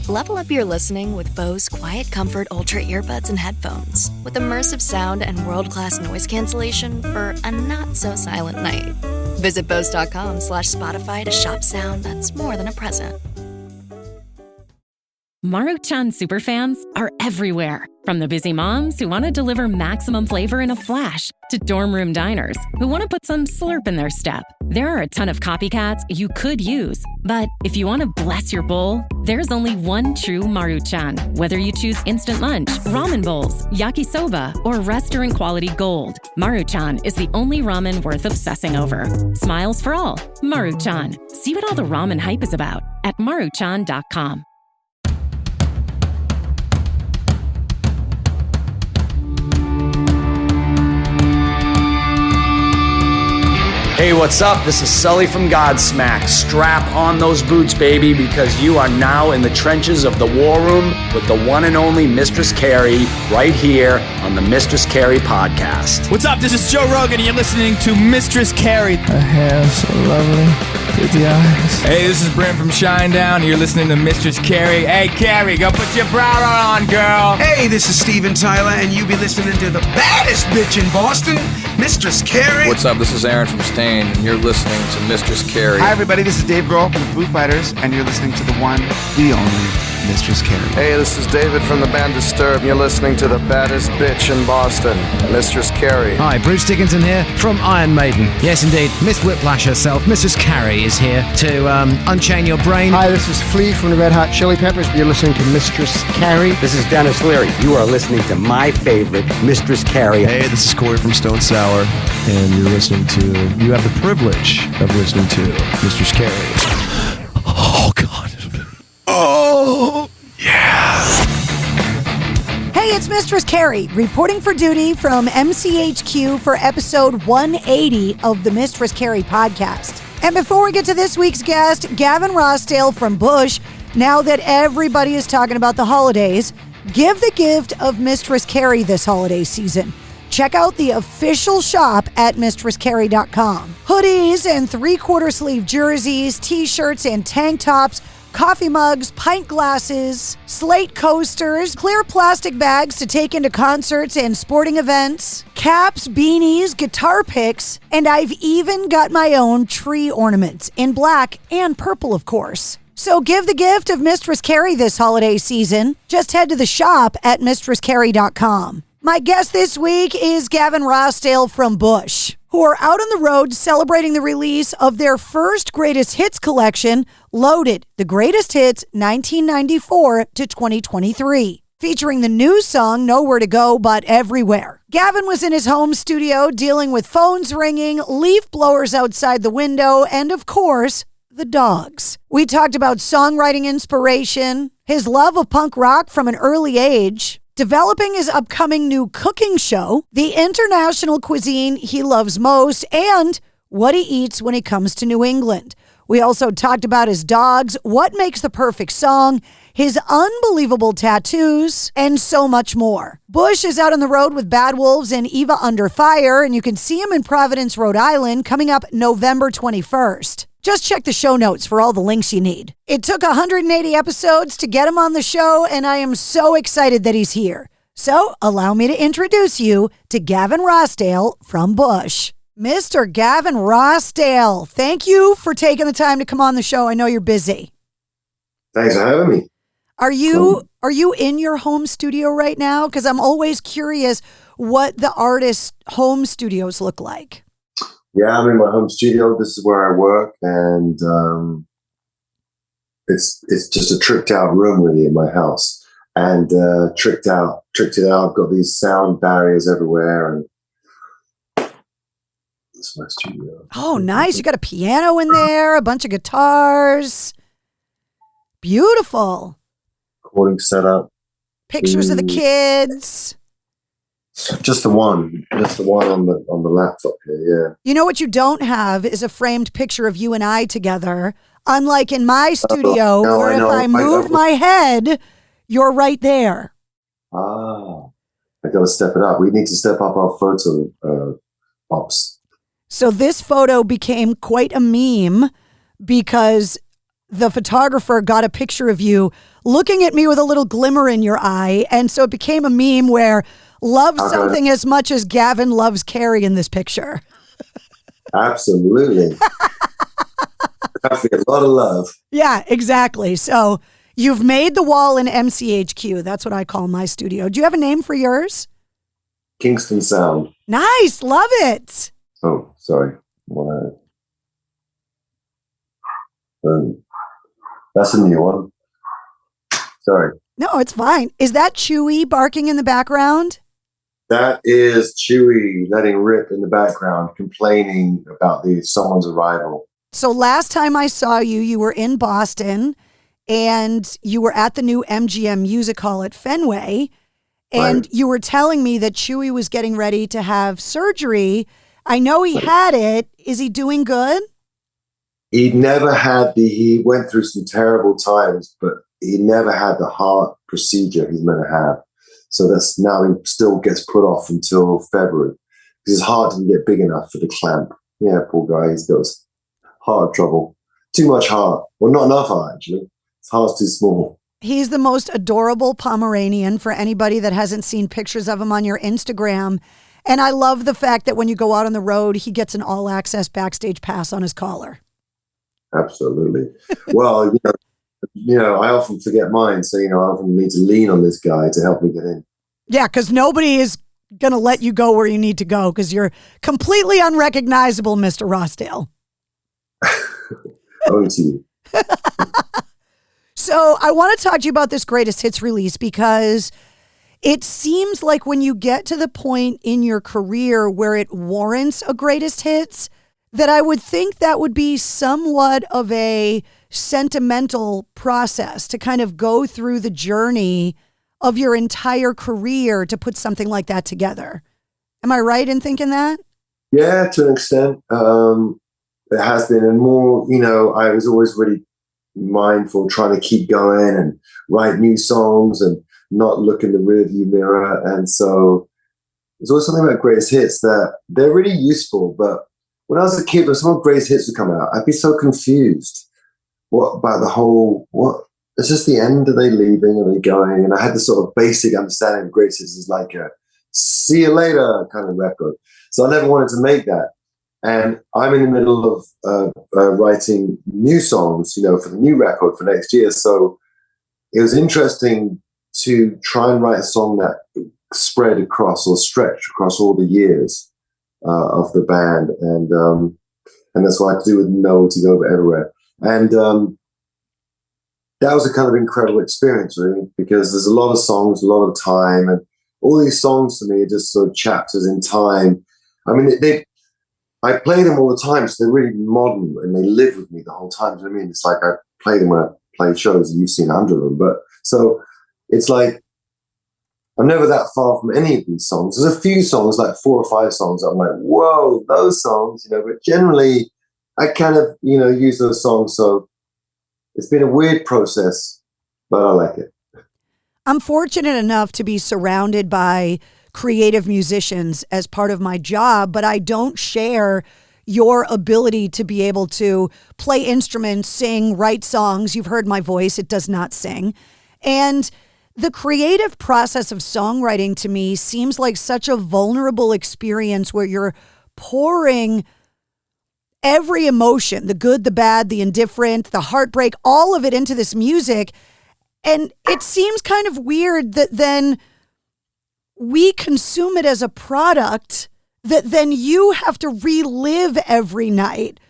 Level up your listening with Bose Quiet Comfort Ultra earbuds and headphones with immersive sound and world-class noise cancellation for a not-so-silent night. Visit Bose.com/Spotify to shop sound that's more than a present. Maruchan superfans are everywhere. From the busy moms who want to deliver maximum flavor in a flash to dorm room diners who want to put some slurp in their step. There are a ton of copycats you could use, but if you want to bless your bowl, there's only one true Maruchan. Whether you choose instant lunch, ramen bowls, yakisoba, or restaurant quality gold, Maruchan is the only ramen worth obsessing over. Smiles for all. Maruchan. See what all the ramen hype is about at maruchan.com. Hey, what's up? This is Sully from Godsmack. Strap on those boots, baby, because you are now in the trenches of the war room with the one and only Mistress Carrie right here on the Mistress Carrie podcast. What's up? This is Joe Rogan, and you're listening to Mistress Carrie. Her hair so lovely, pretty eyes. Hey, this is Brent from Shinedown, and you're listening to Mistress Carrie. Hey, Carrie, go put your bra on, girl. Hey, this is Steven Tyler, and you be listening to the baddest bitch in Boston, Mistress Carrie. What's up? This is Aaron from Stain, and you're listening to Mistress Carrie. Hi, everybody. This is Dave Grohl from the Foo Fighters, and you're listening to the one, the only Mistress Carrie. Hey, this is David from the band Disturbed, and you're listening to the baddest bitch in Boston, Mistress Carrie. Hi, Bruce Dickinson here from Iron Maiden. Yes, indeed, Miss Whiplash herself, Mistress Carrie, is here to unchain your brain. Hi, this is Flea from the Red Hot Chili Peppers. You're listening to Mistress Carrie. This is Dennis Leary. You are listening to my favorite, Mistress Carrie. Hey, this is Corey from Stone Sour, and you have the privilege of listening to Mistress Carrie. Oh, God. Oh, yeah. Hey, it's Mistress Carrie, reporting for duty from MCHQ for episode 180 of the Mistress Carrie podcast. And before we get to this week's guest, Gavin Rossdale from Bush, now that everybody is talking about the holidays, give the gift of Mistress Carrie this holiday season. Check out the official shop at mistresscarrie.com. Hoodies and 3/4 sleeve jerseys, t-shirts and tank tops, coffee mugs, pint glasses, slate coasters, clear plastic bags to take into concerts and sporting events, caps, beanies, guitar picks, and I've even got my own tree ornaments in black and purple, of course. So give the gift of Mistress Carrie this holiday season. Just head to the shop at mistresscarrie.com. My guest this week is Gavin Rossdale from Bush, who are out on the road celebrating the release of their first greatest hits collection, Loaded, the greatest hits 1994 to 2023, featuring the new song Nowhere to Go But Everywhere. Gavin was in his home studio dealing with phones ringing, leaf blowers outside the window, and of course, the dogs. We talked about songwriting inspiration, his love of punk rock from an early age, developing his upcoming new cooking show, the international cuisine he loves most, and what he eats when he comes to New England. We also talked about his dogs, what makes the perfect song, his unbelievable tattoos, and so much more. Bush is out on the road with Bad Wolves and Eva Under Fire, and you can see him in Providence, Rhode Island, coming up November 21st. Just check the show notes for all the links you need. It took 180 episodes to get him on the show, and I am so excited that he's here. So allow me to introduce you to Gavin Rossdale from Bush. Mr. Gavin Rossdale, thank you for taking the time to come on the show. I know you're busy. Thanks for having me. Are you in your home studio right now? Because I'm always curious what the artists' home studios look like. Yeah, I'm in my home studio. This is where I work, and it's just a tricked out room really in my house, and tricked it out. I've got these sound barriers everywhere, and it's my studio. Oh, nice! You got a piano in there, a bunch of guitars. Beautiful. Recording setup. Pictures of the kids. Just the one on the laptop here, yeah. You know what you don't have is a framed picture of you and I together, unlike in my studio, where if I move my head, you're right there. I got to step it up. We need to step up our photo ops. So this photo became quite a meme because the photographer got a picture of you looking at me with a little glimmer in your eye. And so it became a meme where love something as much as Gavin loves Carrie in this picture. Absolutely. A lot of love. Yeah, exactly. So you've made the wall in MCHQ. That's what I call my studio. Do you have a name for yours? Kingston Sound. Nice. Love it. Oh, sorry. That's a new one. Sorry. No, it's fine. Is that Chewy barking in the background? That is Chewy letting rip in the background, complaining about someone's arrival. So last time I saw you, you were in Boston and you were at the new MGM Music Hall at Fenway. And you were telling me that Chewy was getting ready to have surgery. I know he had it. Is he doing good? He never had he went through some terrible times, but he never had the heart procedure he's meant to have. So that's now he still gets put off until February because his heart didn't get big enough for the clamp. Yeah, poor guy. He's got heart trouble. Too much heart. Well, not enough heart, actually. His heart's too small. He's the most adorable Pomeranian for anybody that hasn't seen pictures of him on your Instagram. And I love the fact that when you go out on the road, he gets an all-access backstage pass on his collar. Absolutely. Well, I often forget mine, so, I often need to lean on this guy to help me get in. Yeah, because nobody is going to let you go where you need to go because you're completely unrecognizable, Mr. Rossdale. Only to you. So I want to talk to you about this greatest hits release because it seems like when you get to the point in your career where it warrants a greatest hits, that I would think that would be somewhat of a sentimental process to kind of go through the journey of your entire career to put something like that together. Am I right in thinking that? Yeah, to an extent. It has been, and more, I was always really mindful, trying to keep going and write new songs and not look in the rearview mirror. And so there's always something about greatest hits that they're really useful. But when I was a kid, when some greatest hits would come out, I'd be so confused. What about the whole, is this the end? Are they leaving? Are they going? And I had this sort of basic understanding of greatest hits as like a see you later kind of record. So I never wanted to make that. And I'm in the middle of writing new songs, for the new record for next year. So it was interesting to try and write a song that spread across or stretched across all the years of the band. And that's what I had to do with Nowhere to Go Everywhere. And that was a kind of incredible experience, really, because there's a lot of songs, a lot of time, and all these songs to me are just sort of chapters in time. I mean, I play them all the time, so they're really modern and they live with me the whole time. Do you know what I mean? It's like I play them when I play shows and you've seen 100 of them. But so it's like I'm never that far from any of these songs. There's a few songs, like 4 or 5 songs, I'm like, whoa, those songs, but generally I kind of, use those songs. So it's been a weird process, but I like it. I'm fortunate enough to be surrounded by creative musicians as part of my job, but I don't share your ability to be able to play instruments, sing, write songs. You've heard my voice. It does not sing. And the creative process of songwriting to me seems like such a vulnerable experience where you're pouring every emotion, the good, the bad, the indifferent, the heartbreak, all of it into this music. And it seems kind of weird that then we consume it as a product that then you have to relive every night.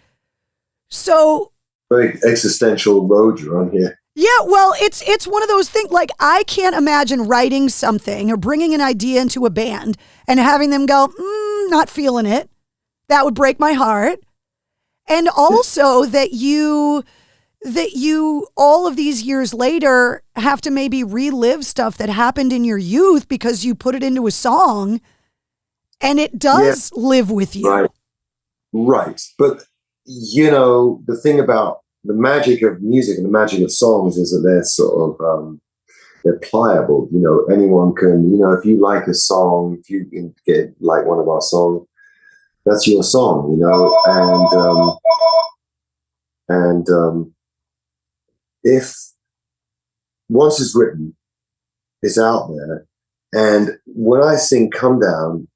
So very existential road you're on here. Yeah, well, it's one of those things, like I can't imagine writing something or bringing an idea into a band and having them go, not feeling it. That would break my heart. And also that you all of these years later have to maybe relive stuff that happened in your youth because you put it into a song and it does live with you. Right. But, the thing about the magic of music and the magic of songs is that they're sort of, they're pliable. Anyone can, if you like a song, if you can get like one of our songs, that's your song, and if once it's written, it's out there. And when I sing Come Down,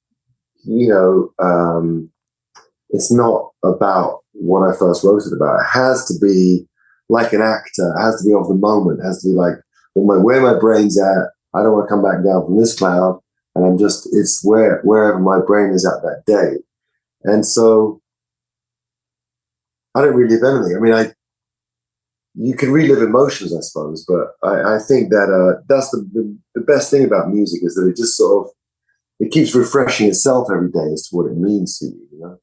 it's not about what I first wrote it about. It has to be like an actor. It has to be of the moment. It has to be like, where my brain's at. I don't want to come back down from this cloud. And it's wherever my brain is at that day. And so I don't relive anything. I mean, you can relive emotions, I suppose, but I think that that's the best thing about music is that it just it keeps refreshing itself every day as to what it means to you, you know?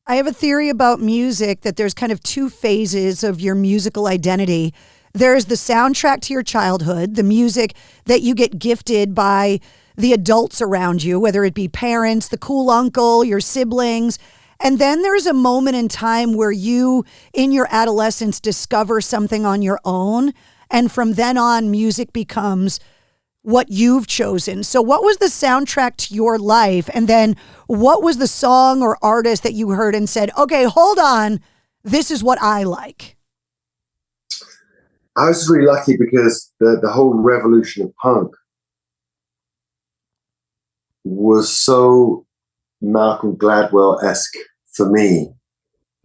I have a theory about music that there's kind of two phases of your musical identity. There's the soundtrack to your childhood, the music that you get gifted by the adults around you, whether it be parents, the cool uncle, your siblings. And then there's a moment in time where you, in your adolescence, discover something on your own. And from then on, music becomes what you've chosen. So what was the soundtrack to your life? And then what was the song or artist that you heard and said, okay, hold on, this is what I like? I was really lucky because the whole revolution of punk was so Malcolm Gladwell-esque for me,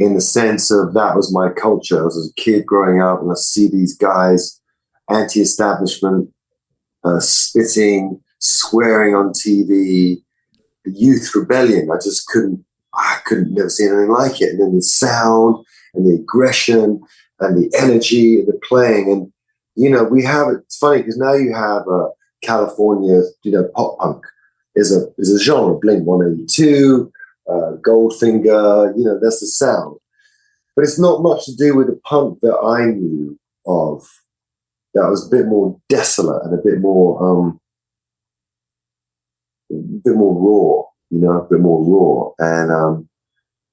in the sense of that was my culture. I was a kid growing up and I see these guys, anti-establishment, spitting, swearing on TV, youth rebellion. I couldn't never see anything like it. And then the sound and the aggression and the energy and the playing. And, it's funny because now you have California, pop punk is a genre, Blink-182, Goldfinger, that's the sound. But it's not much to do with the punk that I knew of. That was a bit more desolate and a bit more raw, a bit more raw. And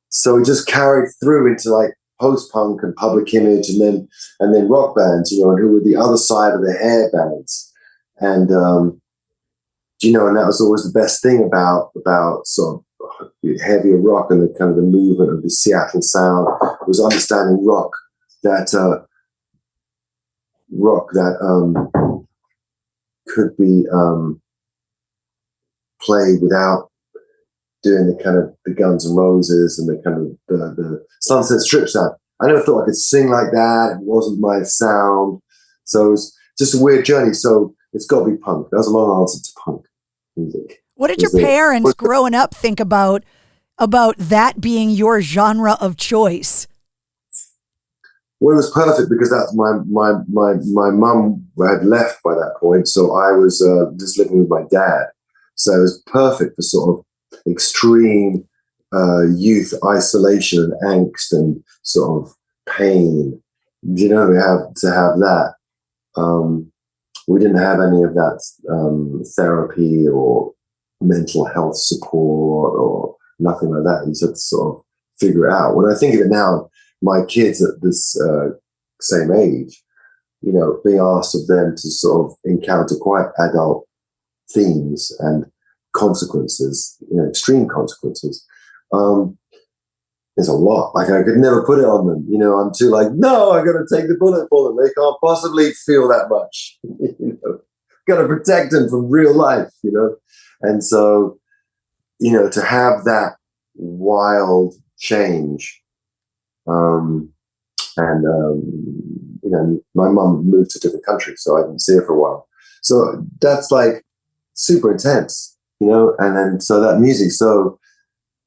so it just carried through into like post-punk and Public Image and then rock bands, and who were the other side of the hair bands. And and that was always the best thing about sort of heavier rock and the kind of the movement of the Seattle sound was understanding rock that could be played without doing the kind of the Guns N' Roses and the kind of the Sunset Strip sound. I never thought I could sing like that. It wasn't my sound. So it's just a weird journey. So it's got to be punk. That was a long answer to punk music. What did your parents growing up think about that being your genre of choice? Well, it was perfect because that's my mum had left by that point. So I was just living with my dad. So it was perfect for sort of extreme youth isolation and angst and sort of pain. We have to have that. We didn't have any of that therapy or mental health support or nothing like that. You just had to sort of figure it out. When I think of it now, my kids at this same age, being asked of them to sort of encounter quite adult themes and consequences, extreme consequences. There's a lot. Like I could never put it on them. I'm too like, no, I got to take the bullet for them. They can't possibly feel that much. Got to protect them from real life. And so, to have that wild change. My mum moved to a different country, so I didn't see her for a while. So that's like super intense, and then so that music, so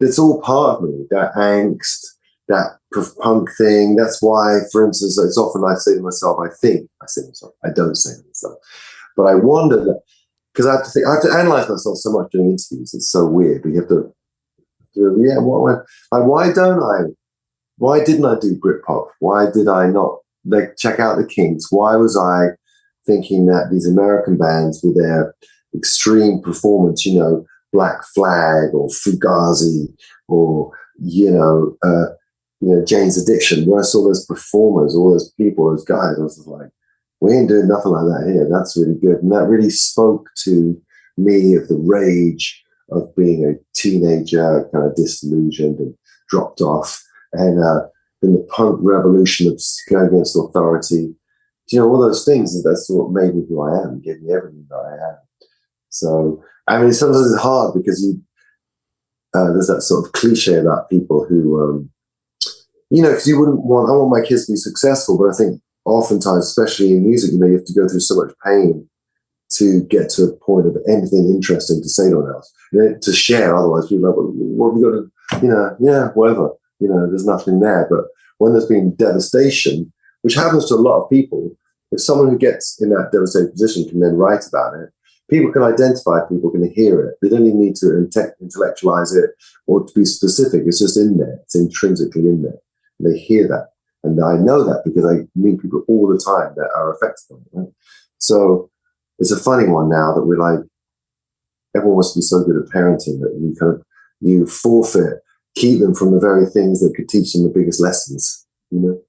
it's all part of me, that angst, that punk thing. That's why, for instance, it's often I say to myself, I don't say to myself, but I wonder that, because I have to analyze myself so much during interviews. It's so weird, but you have to, why didn't I do Britpop? Why did I not check out the Kinks? Why was I thinking that these American bands with their extreme performance, Black Flag or Fugazi or, Jane's Addiction, where I saw those performers, all those people, those guys, I was just like, we ain't doing nothing like that here. That's really good. And that really spoke to me of the rage of being a teenager, kind of disillusioned and dropped off. And then the punk revolution of going against authority, you know, all those things. That's what made me who I am, gave me everything that I am. So, I mean, sometimes it's hard because there's that sort of cliche about people who, you know, because I want my kids to be successful, but I think oftentimes, especially in music, you know, you have to go through so much pain to get to a point of anything interesting to say to anyone else, to share. Otherwise, people are like, well, what have we got to, you know, yeah, whatever. You know, there's nothing there. But when there's been devastation, which happens to a lot of people, if someone who gets in that devastated position can then write about it, people can identify, people can hear it. They don't even need to intellectualize it or to be specific. It's just in there. It's intrinsically in there. And they hear that. And I know that because I meet people all the time that are affected by it. Right? So it's a funny one now that we're like, everyone wants to be so good at parenting that you forfeit, keep them from the very things that could teach them the biggest lessons, you know?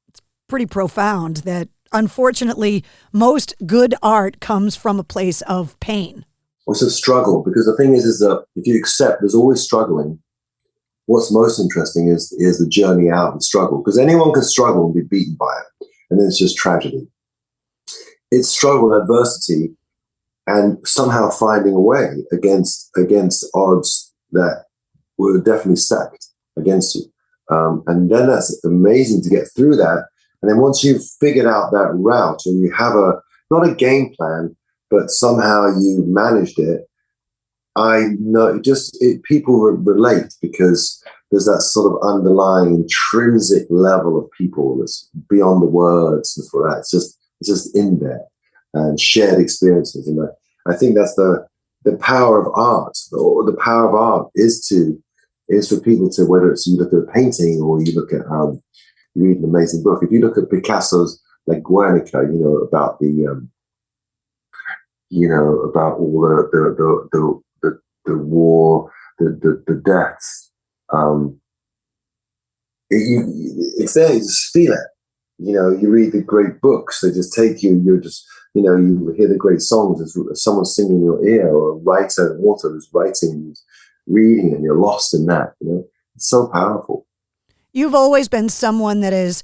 It's pretty profound that unfortunately most good art comes from a place of pain. It's a struggle, because the thing is that if you accept there's always struggling, what's most interesting is the journey out and struggle, because anyone can struggle and be beaten by it, and then it's just tragedy. It's struggle and adversity and somehow finding a way against odds that were definitely stacked against you. And then that's amazing to get through that. And then once you've figured out that route and you have not a game plan, but somehow you managed it, I know people relate, because there's that sort of underlying intrinsic level of people that's beyond the words and for that. It's just in there, and shared experiences. And I think that's the power of art, or the power of art is for people to, whether it's you look at a painting or you look at you read an amazing book. If you look at Picasso's like Guernica, you know, about about all the war, the deaths. It's there. You just feel it. You know, you read the great books. They just take you. You're just, you know, you hear the great songs. There's someone singing in your ear, or a writer, an author who's writing, who's reading, and you're lost in that. You know, it's so powerful. You've always been someone that has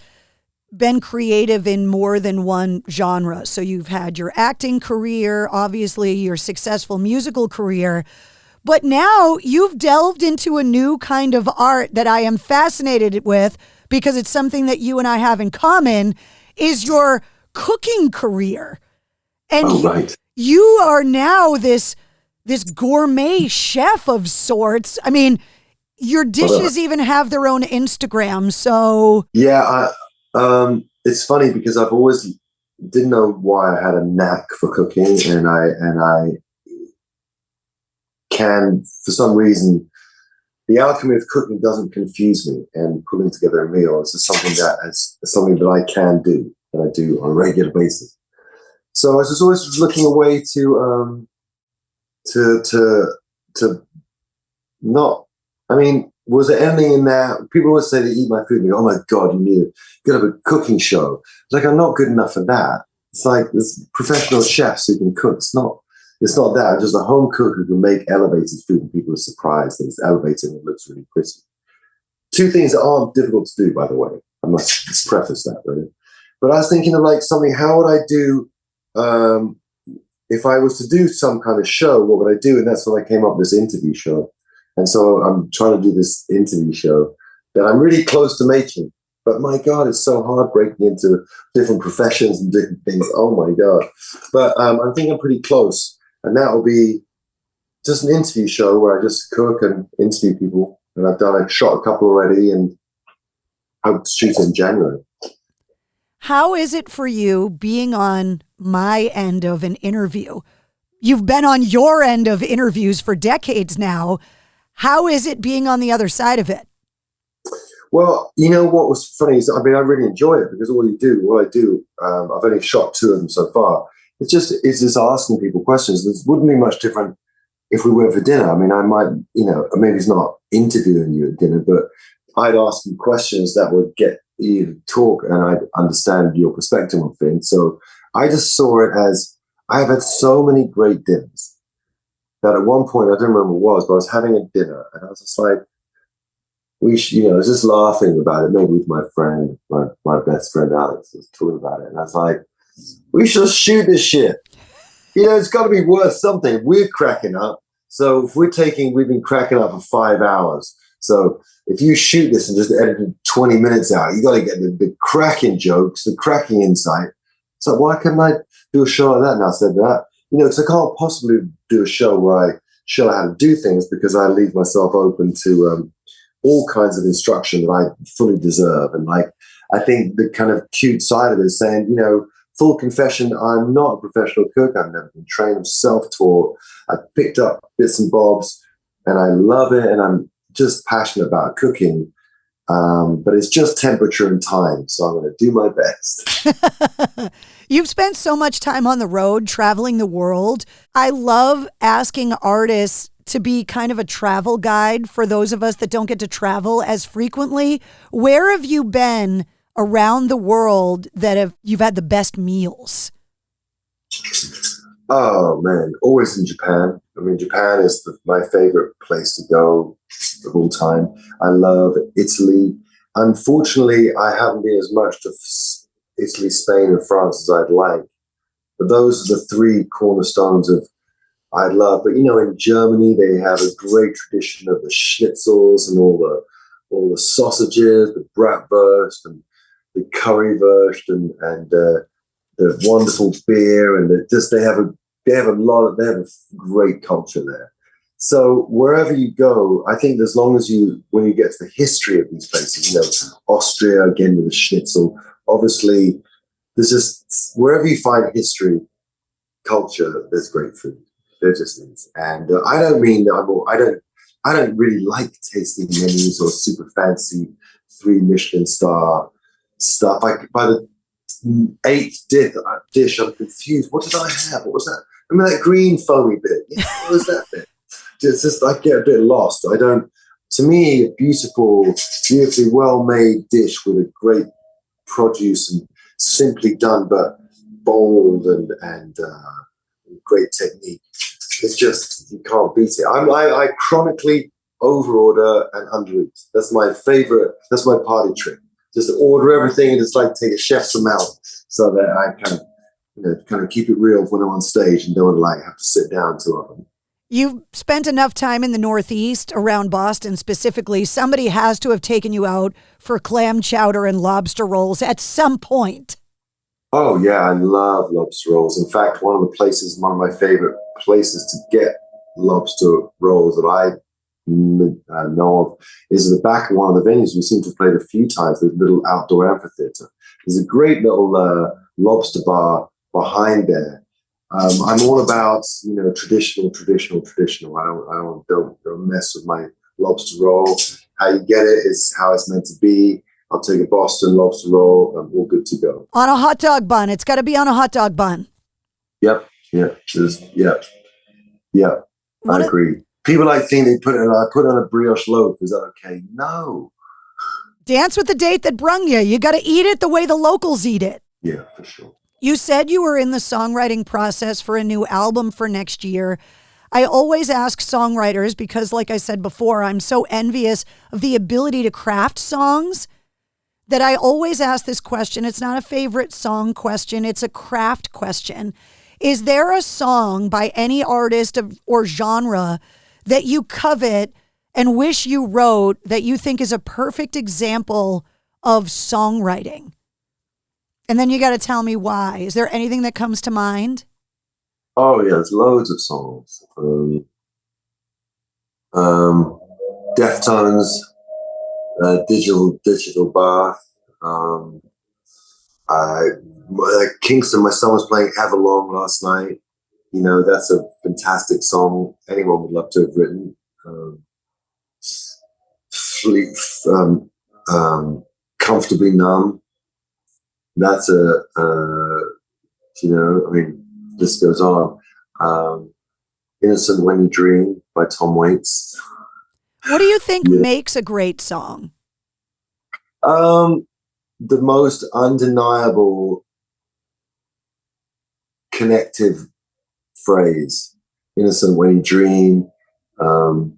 been creative in more than one genre. So you've had your acting career, obviously your successful musical career, but now you've delved into a new kind of art that I am fascinated with, because it's something that you and I have in common, is your cooking career. And right. you are now this gourmet chef of sorts. I mean, your dishes even have their own Instagram. So yeah, it's funny because I've always didn't know why I had a knack for cooking, and I can, for some reason, the alchemy of cooking doesn't confuse me, and putting together a meal is something that I can do, and I do on a regular basis. So I was just always looking a way to not. I mean, was there anything in there? People always say they eat my food and go, oh my God, you gotta have a cooking show. It's like, I'm not good enough for that. It's like there's professional chefs who can cook. It's not that. I'm just a home cook who can make elevated food, and people are surprised that it's elevated and it looks really pretty. Two things that aren't difficult to do, by the way. I must preface that, right? But I was thinking of like something, how would I do, if I was to do some kind of show, what would I do? And that's when I came up with this interview show. And so I'm trying to do this interview show that I'm really close to making. But my God, it's so hard breaking into different professions and different things. Oh my God. But I think I'm pretty close. And that will be just an interview show where I just cook and interview people. And I've shot a couple already and hope to shoot in January. How is it for you being on my end of an interview? You've been on your end of interviews for decades now. How is it being on the other side of it? Well, you know what was funny is, I mean, I really enjoy it because what I do, I've only shot 2 of them so far. It's just asking people questions. This wouldn't be much different if we went for dinner. I mean, I might, maybe it's not interviewing you at dinner, but I'd ask you questions that would get you to talk, and I'd understand your perspective on things. So I just saw it as, I have had so many great dinners that at one point, I don't remember what it was, but I was having a dinner and I was just like, I was just laughing about it, maybe with my friend, my best friend Alex was talking about it. And I was like, we should shoot this shit. It's got to be worth something. We're cracking up. So if we've been cracking up for 5 hours. So if you shoot this and just edited 20 minutes out, you got to get the cracking jokes, the cracking insight. So why couldn't I do a show like that? And I said that, because I can't possibly do a show where I show how to do things, because I leave myself open to all kinds of instruction that I fully deserve. And like, I think the kind of cute side of it is saying, full confession, I'm not a professional cook. I've never been trained. I'm self-taught. I picked up bits and bobs and I love it. And I'm just passionate about cooking. But it's just temperature and time. So I'm going to do my best. You've spent so much time on the road, traveling the world. I love asking artists to be kind of a travel guide for those of us that don't get to travel as frequently. Where have you been around the world that you've had the best meals? Oh man, always in Japan. I mean, Japan is my favorite place to go the whole time. I love Italy. Unfortunately, I haven't been as much to Italy, Spain, and France as I'd like. But those are the three cornerstones of I love. But in Germany, they have a great tradition of the schnitzels and all the sausages, the bratwurst and the currywurst and the wonderful beer, and they have a great culture there. So wherever you go, I think as long as when you get to the history of these places, Austria again with the schnitzel, obviously there's just wherever you find history, culture, there's great food. There just is, and I don't mean that I don't really like tasting menus or super fancy 3 Michelin star stuff. By the 8th dish, I'm confused. What did I have? What was that? Remember that green foamy bit? Yeah, what was that bit? It's just I get a bit lost. To me, a beautifully well-made dish with a great produce and simply done, but bold and great technique. It's just, you can't beat it. I chronically overorder and undereat. That's my favorite. That's my party trick. Just order everything and just like take a chef's amount, so that I kind of keep it real when I'm on stage and don't have to sit down too often. You've spent enough time in the Northeast, around Boston specifically. Somebody has to have taken you out for clam chowder and lobster rolls at some point. Oh yeah, I love lobster rolls. In fact, one of my favorite places to get lobster rolls that I know of is at the back of one of the venues we seem to have played a few times, the little outdoor amphitheater. There's a great little lobster bar behind there. I'm all about traditional. I don't mess with my lobster roll. How you get it is how it's meant to be. I'll take a Boston lobster roll. I'm all good to go. On a hot dog bun. It's got to be on a hot dog bun. Yep. Yeah. I agree. People think they put it on a brioche loaf. Is that okay? No. Dance with the date that brung you. You got to eat it the way the locals eat it. Yeah, for sure. You said you were in the songwriting process for a new album for next year. I always ask songwriters because, like I said before, I'm so envious of the ability to craft songs that I always ask this question. It's not a favorite song question. It's a craft question. Is there a song by any artist or genre that you covet and wish you wrote that you think is a perfect example of songwriting? And then you got to tell me why. Is there anything that comes to mind? Oh yeah, there's loads of songs. Deftones, Digital Bath. Kingston, my son was playing Everlong last night. That's a fantastic song. Anyone would love to have written. Comfortably Numb. That's this goes on. Innocent When You Dream by Tom Waits. What do you think makes a great song? The most undeniable connective phrase, Innocent When You Dream, I'm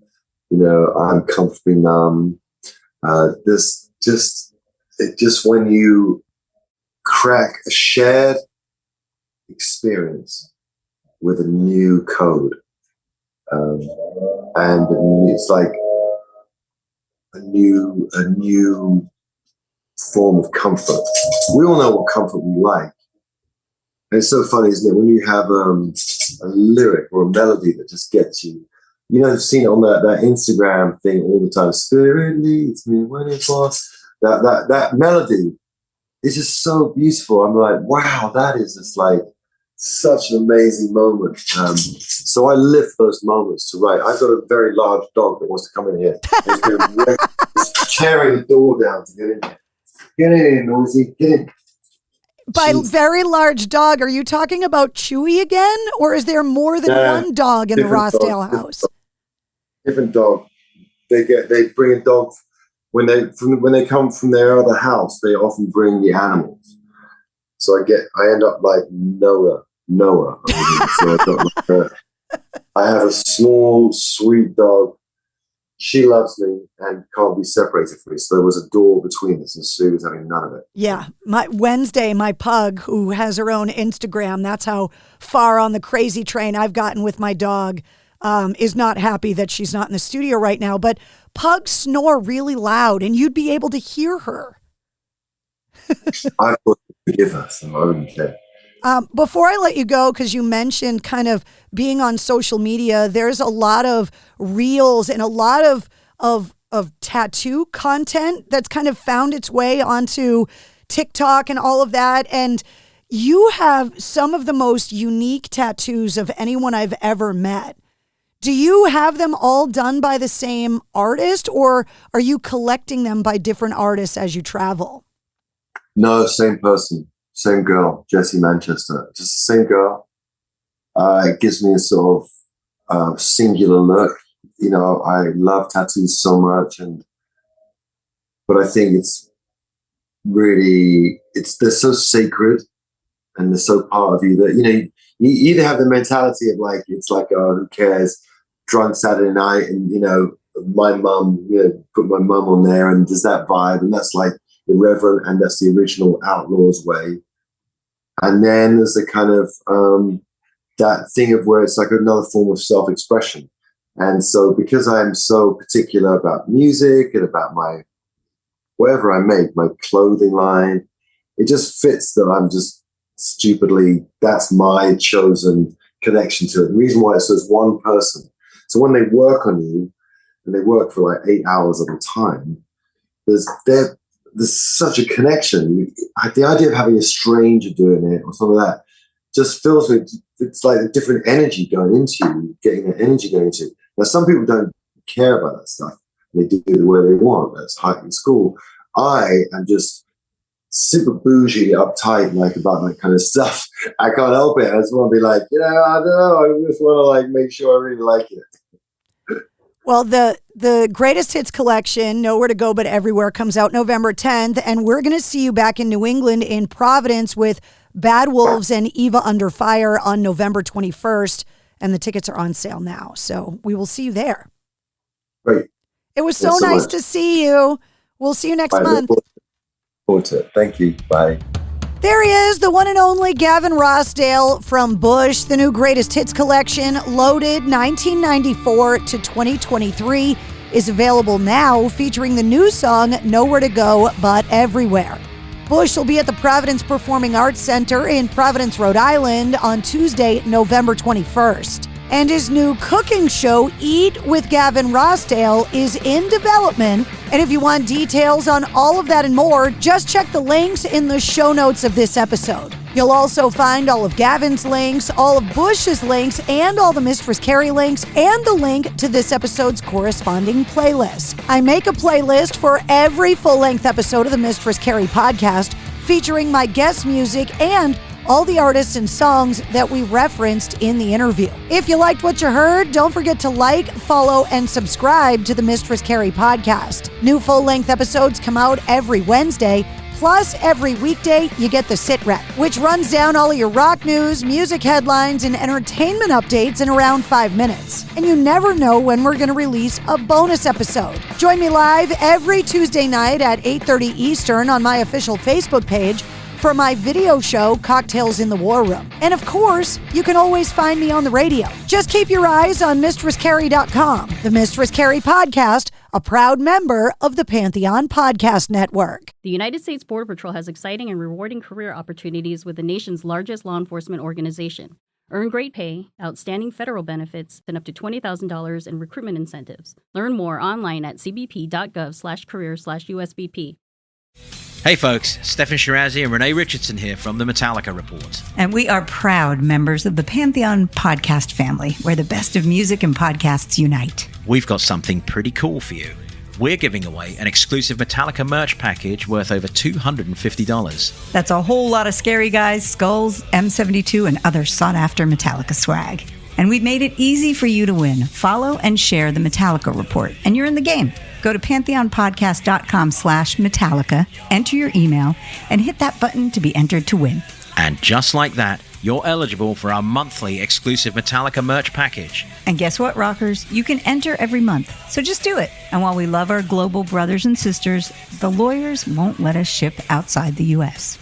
comfortably numb. Just when you crack a shared experience with a new code, and it's like a new form of comfort. We all know what comfort we like. And it's so funny, isn't it, when you have a lyric or a melody that just gets you. You know, I've seen it on that Instagram thing all the time. Spirit leads me when it falls. That melody is just so beautiful. I'm like, wow, that is just like such an amazing moment. So I live for those moments to write. I've got a very large dog that wants to come in here. He's tearing the door down to get in here. Get in, Noisy, get in. By very large dog, are you talking about Chewy again? Or is there more than one dog in the Rossdale house? Different dog. They bring a dog when they come from their other house. They often bring the animals. So I end up like Noah. I have a small, sweet dog. She loves me and can't be separated from me. So there was a door between us, and Sue was having none of it. Yeah. My Wednesday, my pug, who has her own Instagram, that's how far on the crazy train I've gotten with my dog, is not happy that she's not in the studio right now. But pugs snore really loud, and you'd be able to hear her. I thought to forgive her, so I wouldn't care. Before I let you go, because you mentioned kind of being on social media, there's a lot of reels and a lot of tattoo content that's kind of found its way onto TikTok and all of that. And you have some of the most unique tattoos of anyone I've ever met. Do you have them all done by the same artist, or are you collecting them by different artists as you travel? No, same person. Same girl, Jessie Manchester. Just the same girl. It gives me a sort of singular look. You know, I love tattoos so much, but I think it's really, they're so sacred and they're so part of you that, you know, you either have the mentality of like, it's like, oh, who cares? Drunk Saturday night, and, you know, my mum, you know, put my mum on there, and there's that vibe, and that's like irreverent, and that's the original Outlaws way. And then there's the kind of that thing of where it's like another form of self-expression. And so because I'm so particular about music and about my, whatever I make, my clothing line, it just fits that I'm just stupidly, that's my chosen connection to it. The reason why it says one person. So when they work on you, and they work for like 8 hours at a time, there's such a connection. The idea of having a stranger doing it or something like that just fills me. It's like a different energy going into you, getting that energy going into you. Now, some people don't care about that stuff. They do it the way they want. That's high in school. I am just super bougie, uptight, like about that kind of stuff. I can't help it. I just want to be like, you know, I don't know. I just want to like make sure I really like it. Well, the Greatest Hits collection, Nowhere to Go But Everywhere, comes out November 10th, and we're going to see you back in New England in Providence with Bad Wolves and Eva Under Fire on November 21st, and the tickets are on sale now. So we will see you there. Great. It was so nice to see you. We'll see you next month. Forward to it. Thank you. Bye. There he is, the one and only Gavin Rossdale from Bush. The new Greatest Hits collection, loaded 1994 to 2023, is available now, featuring the new song Nowhere to Go But Everywhere. Bush will be at the Providence Performing Arts Center in Providence, Rhode Island on Tuesday, November 21st. And his new cooking show, Eat with Gavin Rossdale, is in development. And if you want details on all of that and more, just check the links in the show notes of this episode. You'll also find all of Gavin's links, all of Bush's links, and all the Mistress Carrie links, and the link to this episode's corresponding playlist. I make a playlist for every full-length episode of the Mistress Carrie podcast, featuring my guest music and all the artists and songs that we referenced in the interview. If you liked what you heard, don't forget to like, follow, and subscribe to the Mistress Carrie podcast. New full-length episodes come out every Wednesday, Plus, every weekday, you get the Sit Rep, which runs down all of your rock news, music headlines, and entertainment updates in around 5 minutes. And you never know when we're going to release a bonus episode. Join me live every Tuesday night at 8:30 Eastern on my official Facebook page for my video show, Cocktails in the War Room. And of course, you can always find me on the radio. Just keep your eyes on MistressCarrie.com, the Mistress Carrie podcast, a proud member of the Pantheon Podcast Network. The United States Border Patrol has exciting and rewarding career opportunities with the nation's largest law enforcement organization. Earn great pay, outstanding federal benefits, and up to $20,000 in recruitment incentives. Learn more online at cbp.gov/career/USBP. Hey folks, Stefan Shirazi and Renee Richardson here from the Metallica Report. And we are proud members of the Pantheon podcast family, where the best of music and podcasts unite. We've got something pretty cool for you. We're giving away an exclusive Metallica merch package worth over $250. That's a whole lot of Scary Guys, skulls, M72, and other sought-after Metallica swag. And we've made it easy for you to win. Follow and share the Metallica Report, and you're in the game. Go to pantheonpodcast.com/Metallica, enter your email, and hit that button to be entered to win. And just like that, you're eligible for our monthly exclusive Metallica merch package. And guess what, rockers? You can enter every month, so just do it. And while we love our global brothers and sisters, the lawyers won't let us ship outside the U.S.